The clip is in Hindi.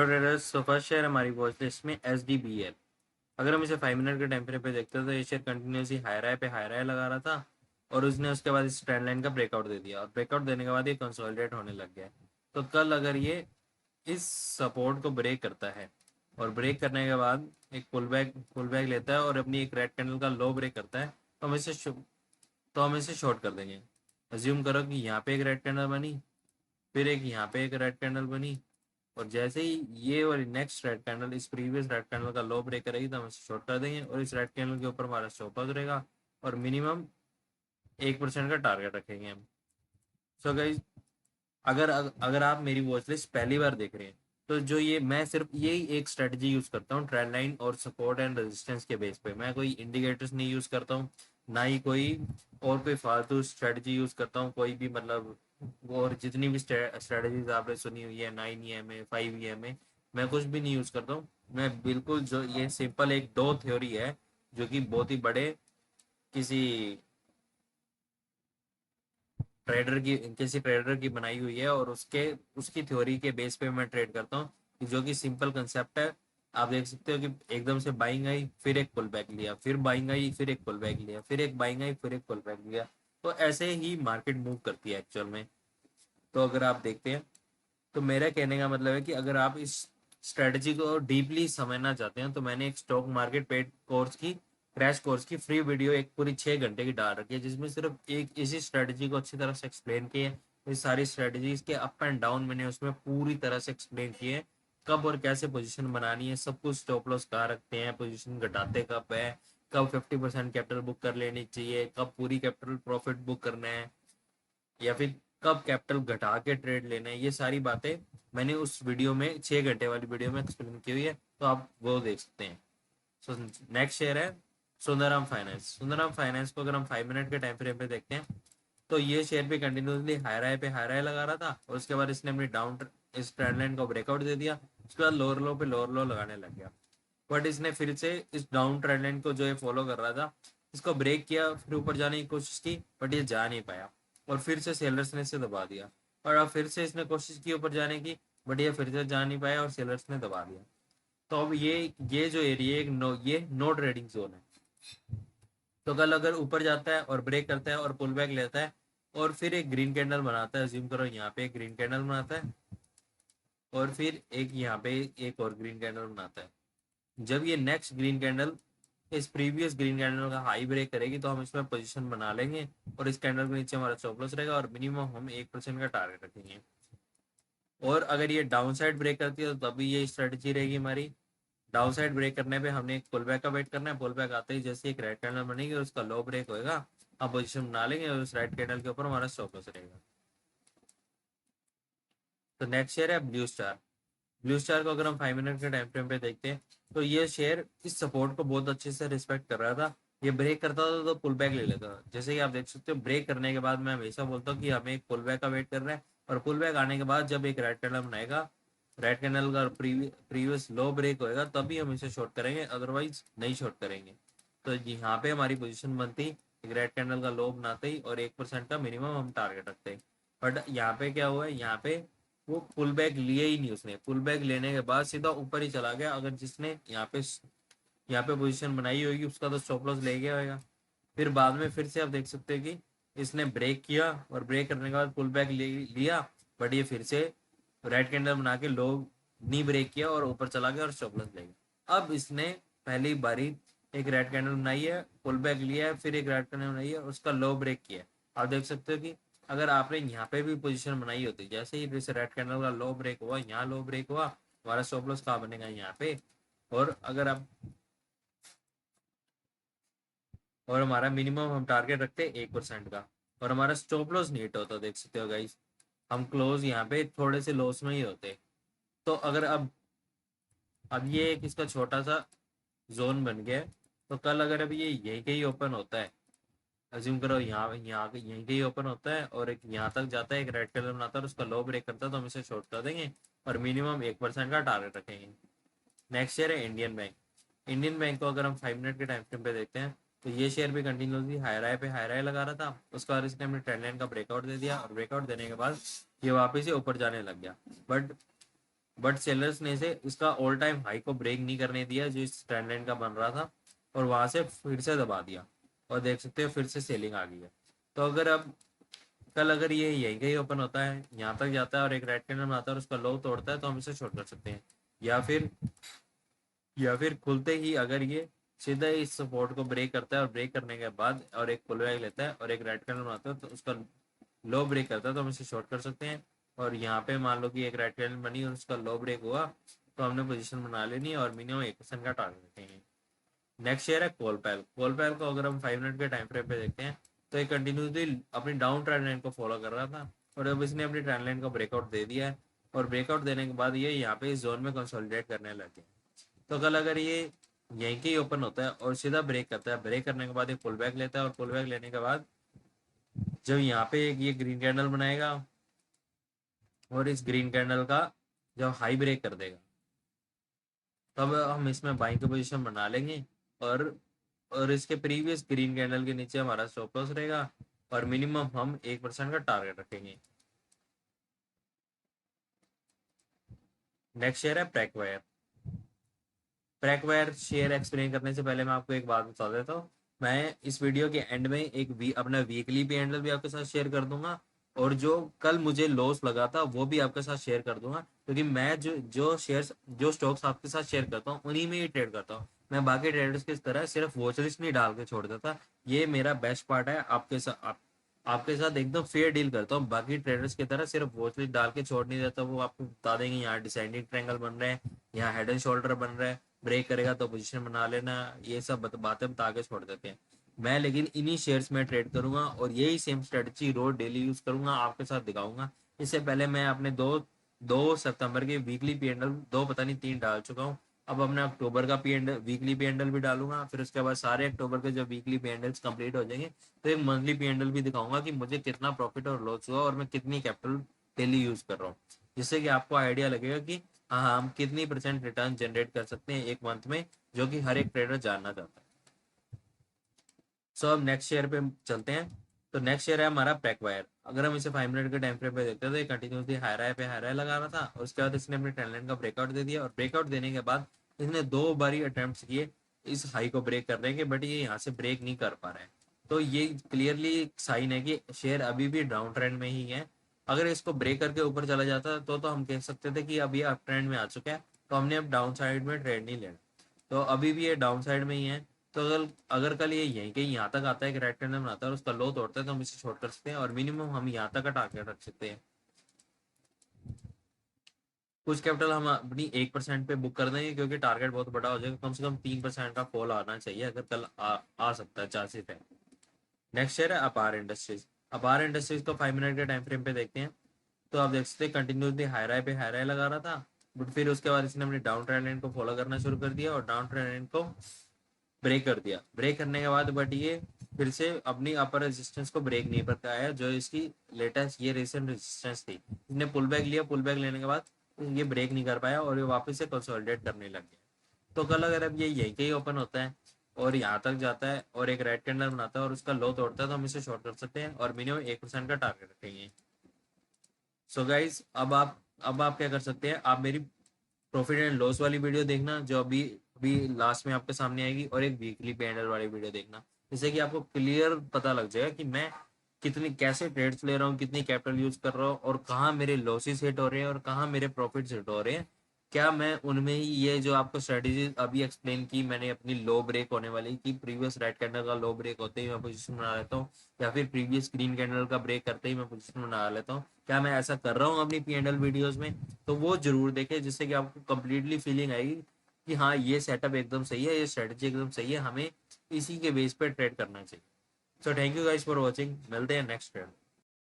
ट्रेडर्स तो फर्स्ट शेयर हमारी वॉच लिस्ट में एस डी बी है। अगर हम इसे 5 मिनट के टाइम फ्रेम पे देखते हैं तो ये शेयर कंटिन्यूसली हाई राय लगा रहा था और उसने उसके बाद इस ट्रेंड लाइन का ब्रेकआउट दे दिया और ब्रेकआउट देने के बाद ये कंसोलिडेट होने लग गया। तो कल अगर ये इस सपोर्ट को ब्रेक करता है और ब्रेक करने के बाद एक पुल बैक लेता है और अपनी एक रेड कैंडल का लो ब्रेक करता है तो हम इसे शॉर्ट कर देंगे। अज्यूम करो कि यहाँ पे एक रेड कैंडल बनी, फिर एक यहाँ पे एक रेड कैंडल बनी और जैसे ही ये वाली नेक्स्ट रेड कैंडल इस प्रीवियस रेड कैंडल का लो ब्रेक करेगी तो हम इसे शॉर्ट कर देंगे और इस रेड कैंडल के ऊपर हमारा स्टॉप लॉस रहेगा और मिनिमम 1% का टारगेट रखेंगे हम। सो गाइस, अगर अगर आप मेरी वॉच लिस्ट पहली बार देख रहे हैं तो जो ये मैं सिर्फ यही एक स्ट्रेटजी यूज करता हूँ, ट्रेंड लाइन और सपोर्ट एंड रेजिस्टेंस के बेस पे। मैं कोई इंडिकेटर्स नहीं यूज करता हूँ, ना ही कोई फालतू स्ट्रेटजी यूज करता हूँ कोई भी, मतलब। और जितनी भी स्ट्रेटजीज आपने सुनी हुई है 9 EMA 5 EMA, मैं कुछ भी नहीं यूज करता हूँ। मैं बिल्कुल जो ये सिंपल एक दो थ्योरी है जो कि बहुत ही बड़े किसी ट्रेडर की बनाई हुई है और उसके उसकी थ्योरी के बेस पे मैं ट्रेड करता हूँ, जो कि सिंपल कंसेप्ट है। आप देख सकते हो कि एकदम से बाइंग आई, फिर एक पुल बैक लिया, फिर बाइंग आई, फिर एक पुल बैक लिया, फिर एक बाइंग आई, फिर एक पुल बैक लिया। तो ऐसे ही मार्केट मूव करती है एक्चुअल में। तो अगर आप देखते हैं तो मेरा कहने का मतलब है कि अगर आप इस स्ट्रेटजी को डीपली समझना चाहते हैं तो मैंने एक स्टॉक मार्केट पेड कोर्स की क्रैश कोर्स की फ्री वीडियो एक पूरी 6 घंटे की डाल रखी है, जिसमें सिर्फ एक इसी स्ट्रेटजी को अच्छी तरह से एक्सप्लेन किए। इस सारी स्ट्रेटजीज के अप एंड डाउन मैंने उसमें पूरी तरह से एक्सप्लेन किए, कब और कैसे पोजीशन बनानी है, सब कुछ, स्टॉप लॉस कहाँ रखते हैं, पोजीशन घटाते कब है, कब 50% कैपिटल बुक कर लेनी चाहिए, कब पूरी कैपिटल प्रॉफिट बुक करना है, या फिर कब कैपिटल घटा के ट्रेड लेना है। ये सारी बातें मैंने उस वीडियो में 6 घंटे वाली वीडियो में एक्सप्लेन की हुई है, तो आप वो देख सकते हैं। सो नेक्स्ट शेयर है सुंदरम फाइनेंस को अगर हम 5 मिनट के टाइम फ्रेम पे देखते हैं तो ये शेयर भी कंटिन्यूसली हाई राय लगा रहा था और उसके बाद इसने अपनी इस ट्रेंड लाइन को ब्रेकआउट दे दिया। उसके बाद लोअर लो पे लोअर लो लगाने लग गया, बट इसने फिर से इस डाउन ट्रेंड लाइन को जो ये फॉलो कर रहा था इसको ब्रेक किया, फिर ऊपर जाने की कोशिश की, बट ये जा नहीं पाया और फिर से सेलर्स ने इसे दबा दिया। और अब फिर से इसने कोशिश की ऊपर जाने की, बट ये फिर से जा नहीं पाया और सेलर्स ने दबा दिया। तो अब ये जो एरिया एक ये नो ट्रेडिंग जोन है। तो कल अगर ऊपर जाता है और ब्रेक करता है और पुल बैक लेता है और फिर एक ग्रीन कैंडल बनाता है, ज्यूम करो यहाँ पे एक ग्रीन कैंडल बनाता है और फिर एक यहाँ पे एक और ग्रीन कैंडल बनाता है, जब ये नेक्स्ट ग्रीन कैंडल इस प्रीवियस ग्रीन कैंडल का हाई ब्रेक करेगी तो हम इसमें पोजीशन बना लेंगे और इस कैंडल के नीचे हमारा स्टॉप लॉस रहेगा और मिनिमम हम 1% का टारगेट रखेंगे। और अगर ये डाउन साइड ब्रेक करती है तो तभी ये स्ट्रेटजी रहेगी हमारी। डाउन साइड ब्रेक करने पे हमने एक पुल बैक का वेट करना है, पुल बैक आते ही जैसे एक रेड कैंडल बनेगी और उसका लो ब्रेक होएगा, हम पोजीशन बना लेंगे और उस रेड कैंडल के ऊपर हमारा स्टॉप लॉस रहेगा। तो नेक्स्ट शेयर है ब्लू स्टार को अगर हम 5 मिनट के टाइम फ्रेम पे देखते हैं तो ये शेयर इस सपोर्ट को बहुत अच्छे से रिस्पेक्ट कर रहा था। ये ब्रेक करता था तो पुल बैक ले लेता था, जैसे कि आप देख सकते हो ब्रेक करने के बाद मैं हमेशा बोलता हूँ कि हमें एक पुल बैक का वेट करना है और पुल बैक आने के बाद जब एक रेड कैंडल बनाएगा, रेड कैंडल का प्रीवियस लो ब्रेक होएगा तभी हम इसे शॉर्ट करेंगे, अदरवाइज नहीं शॉर्ट करेंगे। तो यहाँ पे हमारी पोजिशन बनती एक रेड कैंडल का लो बनाते ही और 1% का मिनिमम हम टारगेट रखते हैं। बट यहाँ पे क्या हुआ है, यहाँ पे वो पुल बैक लिए ही नहीं, उसने पुल बैक लेने के बाद सीधा ऊपर ही चला गया। अगर जिसने यहाँ पे पोजीशन बनाई होगी उसका तो स्टॉप लॉस ले गया होगा। फिर बाद में फिर से आप देख सकते हैं कि इसने ब्रेक किया और ब्रेक करने के बाद पुल बैक लिया, बट ये फिर से रेड कैंडल बना के लो नहीं ब्रेक किया और ऊपर चला गया और स्टॉप लॉस ले गया। अब इसने पहली बारी एक रेड कैंडल बनाई है, पुल बैक लिया है, फिर एक रेड कैंडल बनाई है, उसका लो ब्रेक किया है। आप देख सकते हो कि अगर आपने यहाँ पे भी पोजीशन बनाई होती, जैसे ही जैसे रेड कैंडल का लो ब्रेक हुआ, यहाँ लो ब्रेक हुआ, हमारा स्टॉप लॉस कहाँ बनेगा, यहाँ पे। और अगर आप और हमारा मिनिमम हम टारगेट रखते हैं 1% का और हमारा स्टॉप लॉस नहीं हिट होता, देख सकते हो गाइस। हम क्लोज यहाँ पे थोड़े से लॉस में ही होते। तो अगर अब ये एक इसका छोटा सा जोन बन गया है, तो कल अगर अभी ये यहीं कहीं ओपन होता है, अज्यूम करो यहाँ यहाँ यहीं कहीं ओपन होता है और एक यहाँ तक जाता है, एक रेड कलर बनाता है और उसका लो ब्रेक करता है, तो हम इसे शॉर्ट कर देंगे और मिनिमम 1% का टारगेट रखेंगे। नेक्स्ट शेयर है इंडियन बैंक को अगर हम 5 मिनट के टाइम फ्रेम पे देखते हैं तो ये शेयर भी कंटिन्यूसली हाई राय लगा रहा था। उसके बाद इसने अपने ट्रेंड लाइन का ब्रेकआउट दे दिया और ब्रेकआउट देने के बाद ये वापस से ऊपर जाने लग गया। बट बट सेलर्स ने इसे इसका ऑल टाइम हाई को ब्रेक नहीं करने दिया जो इस ट्रेंड लाइन का बन रहा था, और वहां से फिर से दबा दिया, और देख सकते हो फिर से सेलिंग आ गई है। तो अगर अब कल अगर ये यहीं कहीं ओपन होता है, यहाँ तक जाता है और एक रेड कैंडल बनाता है और उसका लो तोड़ता है, तो हम इसे शॉर्ट कर सकते हैं। या फिर खुलते ही अगर ये सीधा इस सपोर्ट को ब्रेक करता है और ब्रेक करने के बाद और एक पुल बैक लेता है और एक रेड कैंडल बनाता है, तो उसका लो ब्रेक करता है, तो हम इसे शॉर्ट कर सकते हैं। और यहाँ पे मान लो कि एक रेड कैंडल बनी और उसका लो ब्रेक हुआ, तो हमने पोजीशन बना लेनी है और मिनिमम 1% का टारगेट रखेंगे। नेक्स्ट शेयर है कोलपैल। कोलपैल को अगर हम 5 मिनट के टाइम फ्रेम पे देखते हैं, तो ये कंटिन्यूसली अपनी डाउन ट्रेंड लाइन को फॉलो कर रहा था, और अब इसने अपनी ट्रेंड लाइन को ब्रेकआउट दे दिया है, और ब्रेकआउट देने के बाद ये यहाँ पे इस जोन में कंसोलिडेट करने लगे। तो कल अगर ये यहीं के ही ओपन होता है और सीधा ब्रेक करता है, ब्रेक करने के बाद एक पुल बैक लेता है, और पुल बैक लेने के बाद जब यहाँ पे एक ये ग्रीन कैंडल बनाएगा और इस ग्रीन कैंडल का जब हाई ब्रेक कर देगा, तब हम इसमें बाइंग की पोजीशन बना लेंगे, और इसके प्रीवियस ग्रीन कैंडल के नीचे हमारा स्टॉप लॉस रहेगा, और मिनिमम हम 1% का टारगेट रखेंगे। नेक्स्ट शेयर है प्रैकवायर। प्रैकवायर शेयर एक्सप्लेन करने से पहले मैं आपको एक बात बता देता हूँ। मैं इस वीडियो के एंड में अपना वीकली पी एंडल भी आपके साथ शेयर कर दूंगा, और जो कल मुझे लॉस लगा था वो भी आपके साथ शेयर कर दूंगा, क्योंकि मैं जो स्टॉक्स आपके साथ शेयर करता हूँ उन्हीं में ही ट्रेड करता हूँ। मैं बाकी ट्रेडर्स की तरह सिर्फ वॉच लिस्ट नहीं डाल के छोड़ देता। ये मेरा बेस्ट पार्ट है, आपके साथ एकदम फेयर डील करता हूँ। बाकी ट्रेडर्स की तरह सिर्फ वॉच लिस्ट डाल के छोड़ नहीं देता। वो आपको बता देंगे यहाँ डिसेंडिंग ट्रायंगल बन रहे हैं, यहाँ हेड एंड शोल्डर बन रहा है, ब्रेक करेगा तो पोजीशन बना लेना, ये सब बातें बता के छोड़ देते हैं। मैं लेकिन इन्हीं शेयर्स में ट्रेड करूंगा, और यही सेम स्ट्रेटजी रोज डेली यूज करूंगा, आपके साथ दिखाऊंगा। इससे पहले मैं अपने दो दो सितंबर के वीकली पी एंडल, दो पता नहीं तीन डाल चुका हूँ। अब अपने अक्टूबर का P and L, weekly P and L भी डालूंगा। फिर उसके बाद सारे अक्टूबर के जो वीकली पी एंडल्स कंप्लीट हो जाएंगे, तो एक मंथली पी एंडल भी दिखाऊंगा कि मुझे कितना प्रॉफिट और लॉस हुआ और मैं कितनी कैपिटल डेली यूज कर रहा हूँ, जिससे कि आपको आइडिया लगेगा कि हाँ हम कितनी परसेंट रिटर्न जनरेट कर सकते हैं एक मंथ में, जो कि हर एक ट्रेडर जानना चाहता है। सो अब नेक्स्ट शेयर पे चलते हैं। तो नेक्स्ट शेयर है हमारा पैकवायर। अगर हम इसे 5 मिनट के टाइम फ्रेम पे देखते हैं, तो ये कंटिन्यूसली हाई राय लगा रहा था, और उसके बाद इसने अपनी ट्रेंड लाइन का ब्रेकआउट दे दिया, और ब्रेकआउट देने के बाद इसने 2 बारी अटेम्प्ट किए इस हाई को ब्रेक करने के, बट ये यहाँ से ब्रेक नहीं कर पा रहे हैं। तो ये क्लियरली साइन है कि शेयर अभी भी डाउन ट्रेंड में ही है। अगर इसको ब्रेक करके ऊपर चला जाता तो हम कह सकते थे कि अब ये अप ट्रेंड में आ चुका है, तो हमने अब डाउन साइड में ट्रेड नहीं लेना। तो अभी भी ये डाउन साइड में ही है। तो अगर अगर कल ये यहीं के यहाँ तक आता है कि रेड कैंडल बनाता है और उसका लो तोड़ता है, तो हम इसे शॉर्ट कर सकते हैं, और मिनिमम हम यहाँ तक का टारगेट रख सकते हैं। कुछ कैपिटल हम अपनी 1% पे बुक कर देंगे, क्योंकि टारगेट बहुत बड़ा हो जाएगा। कम से कम 3% का फॉल आना चाहिए, अगर कल आ सकता है, चांसेस है। नेक्स्ट शेयर है अपार इंडस्ट्रीज। अपार इंडस्ट्रीज को 5 मिनट के टाइम फ्रेम पे देखते हैं, तो आप देख सकते हैं कंटिन्यूसली हाई राय लगा रहा था, बट फिर उसके बाद इसने अपनी डाउन ट्रेंड लाइन को फॉलो करना शुरू कर दिया, और डाउन ट्रेंड लाइन को ब्रेक कर दिया। ब्रेक करने के बाद बट ये फिर से अपनी अपर रेजिस्टेंस को ब्रेक नहीं कर पाया, जो इसकी लेटेस्ट ये रिसेंट रेजिस्टेंस थी। इसने पुल बैक लिया, पुल बैक लेने के बाद ये ब्रेक नहीं कर पाया, और ये वापस से कंसोलिडेट करने लग गया। तो कल अगर अब ये यहीं के ही ओपन होता है और यहाँ तक जाता है और एक रेड कैंडल बनाता है और उसका लो तोड़ता है, तो हम इसे शॉर्ट कर सकते हैं, और मिनिमम 1% का टारगेट रखेंगे। सो गाइज अब आप क्या कर सकते हैं, आप मेरी प्रॉफिट एंड लॉस वाली वीडियो देखना, जो अभी अभी लास्ट में आपके सामने आएगी, और एक वीकली पैनल वाली वीडियो देखना, जिससे कि आपको क्लियर पता लग जाएगा कि मैं कितनी कैसे ट्रेड्स ले रहा हूँ, कितनी कैपिटल यूज कर रहा हूँ, और कहाँ मेरे लॉसेस हिट हो रहे हैं और कहाँ मेरे प्रॉफिट्स हिट हो रहे हैं। क्या मैं उनमें ही ये जो आपको स्ट्रेटेजी अभी एक्सप्लेन की मैंने, अपनी लो ब्रेक होने वाली कि प्रीवियस रेड कैंडल का लो ब्रेक होते ही मैं पोजीशन बना लेता हूँ, या फिर प्रीवियस ग्रीन कैंडल का ब्रेक करते ही मैं पोजीशन बना लेता हूँ, क्या मैं ऐसा कर रहा हूँ अपनी पी एंड एल वीडियोज में? तो वो जरूर देखें, जिससे कि आपको कंप्लीटली फीलिंग आएगी कि हाँ ये सेटअप एकदम सही है, ये स्ट्रेटजी एकदम सही है, हमें इसी के बेस पे ट्रेड करना चाहिए। So thank you guys for watching, मिलते हैं नेक्स्ट ट्रेड।